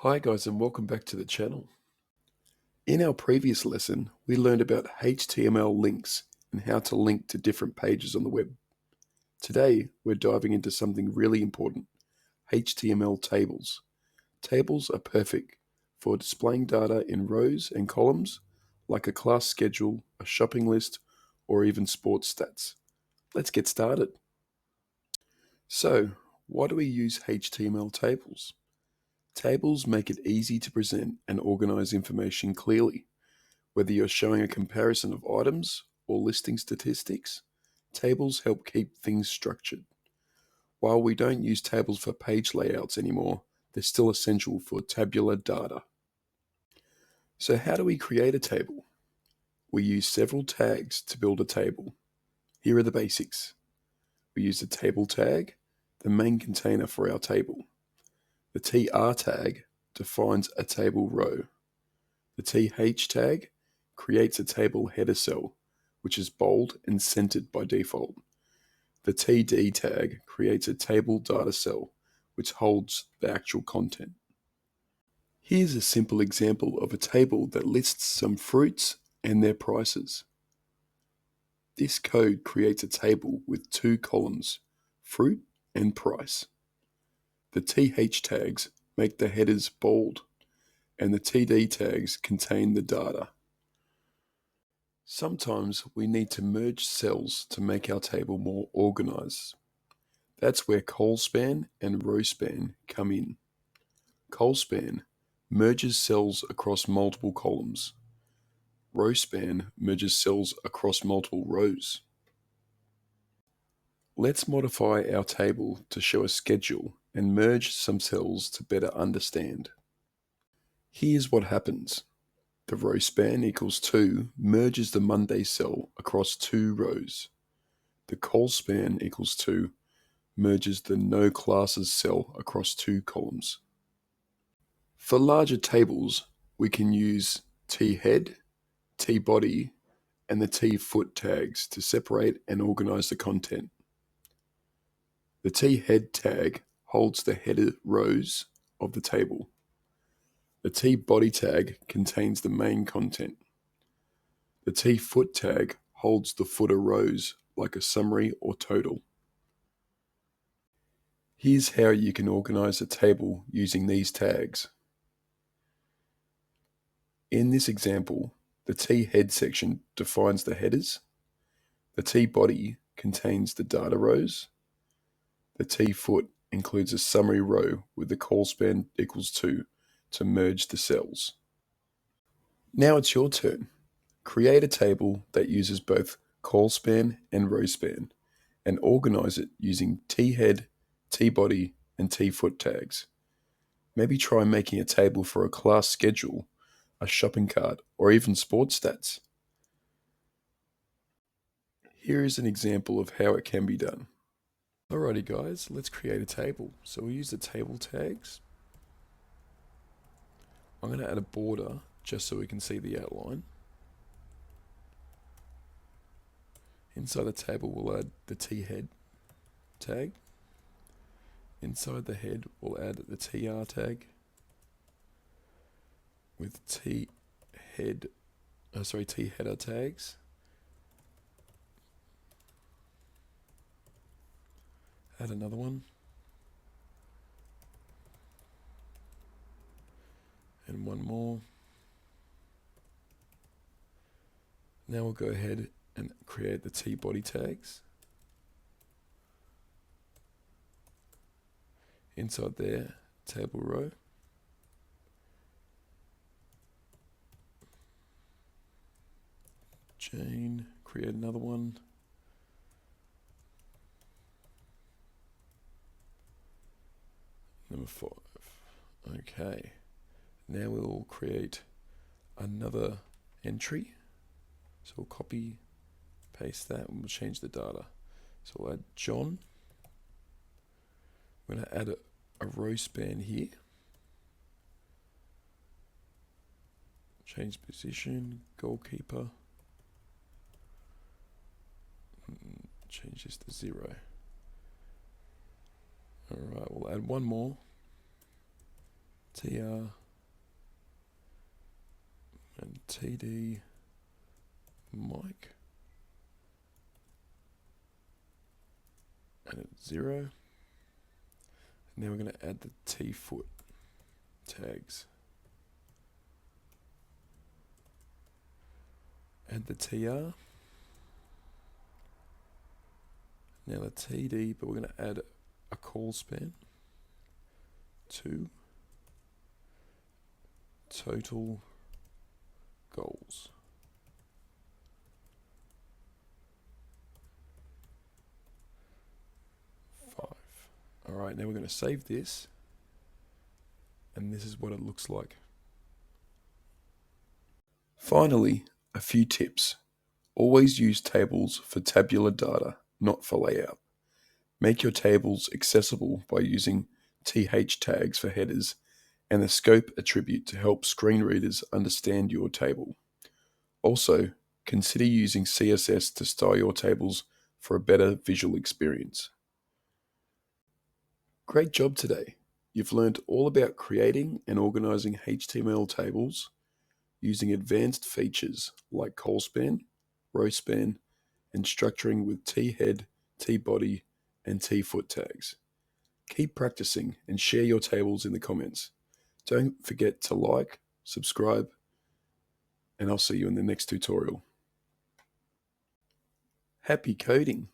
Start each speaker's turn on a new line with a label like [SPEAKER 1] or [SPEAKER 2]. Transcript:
[SPEAKER 1] Hi guys and welcome back to the channel. In our previous lesson, we learned about HTML links and how to link to different pages on the web. Today, we're diving into something really important, HTML tables. Tables are perfect for displaying data in rows and columns, like a class schedule, a shopping list, or even sports stats. Let's get started. So, why do we use HTML tables? Tables make it easy to present and organize information clearly. Whether you're showing a comparison of items or listing statistics, tables help keep things structured. While we don't use tables for page layouts anymore, they're still essential for tabular data. So how do we create a table? We use several tags to build a table. Here are the basics. We use the table tag, the main container for our table. The tr tag defines a table row. The th tag creates a table header cell, which is bold and centered by default. The td tag creates a table data cell, which holds the actual content. Here's a simple example of a table that lists some fruits and their prices. This code creates a table with two columns, fruit and price. The th tags make the headers bold, and the td tags contain the data. Sometimes we need to merge cells to make our table more organized. That's where colspan and rowspan come in. Colspan merges cells across multiple columns. Rowspan merges cells across multiple rows. Let's modify our table to show a schedule and merge some cells to better understand. Here's what happens. The rowspan equals 2 merges the Monday cell across two rows. The colspan equals 2 merges the no classes cell across two columns. For larger tables, we can use thead, tbody, and the tfoot tags to separate and organize the content. The thead tag holds the header rows of the table. The tbody tag contains the main content. The tfoot tag holds the footer rows like a summary or total. Here's how you can organize a table using these tags. In this example, the thead section defines the headers, the tbody contains the data rows, the tfoot includes a summary row with the colspan equals 2 to merge the cells. Now it's your turn. Create a table that uses both colspan and rowspan and organize it using thead, tbody, and tfoot tags. Maybe try making a table for a class schedule, a shopping cart, or even sports stats. Here is an example of how it can be done. Alrighty guys, let's create a table. So we use the table tags. I'm going to add a border just so we can see the outline. Inside the table we'll add the thead tag. Inside the head we'll add the tr tag with theader tags. Add another one. And one more. Now we'll go ahead and create the tbody tags. Inside there, table row. Chain, create another one. Number 5. Okay. Now we'll create another entry. So we'll copy, paste that, and we'll change the data. So we'll add John. We're going to add a row span here. Change position, goalkeeper. Change this to 0. Alright, we'll add one more. tr and td mic, and it's 0. Now we're going to add the tfoot tags. Add the tr. Now the td, but we're going to add a colspan. 2 total goals. 5. Alright, now we're going to save this, and this is what it looks like. Finally, a few tips. Always use tables for tabular data, not for layout. Make your tables accessible by using th tags for headers and the scope attribute to help screen readers understand your table. Also, consider using CSS to style your tables for a better visual experience. Great job today. You've learned all about creating and organizing HTML tables using advanced features like colspan, rowspan, and structuring with thead, tbody, and tfoot tags. Keep practicing and share your tables in the comments. Don't forget to like, subscribe, and I'll see you in the next tutorial. Happy coding!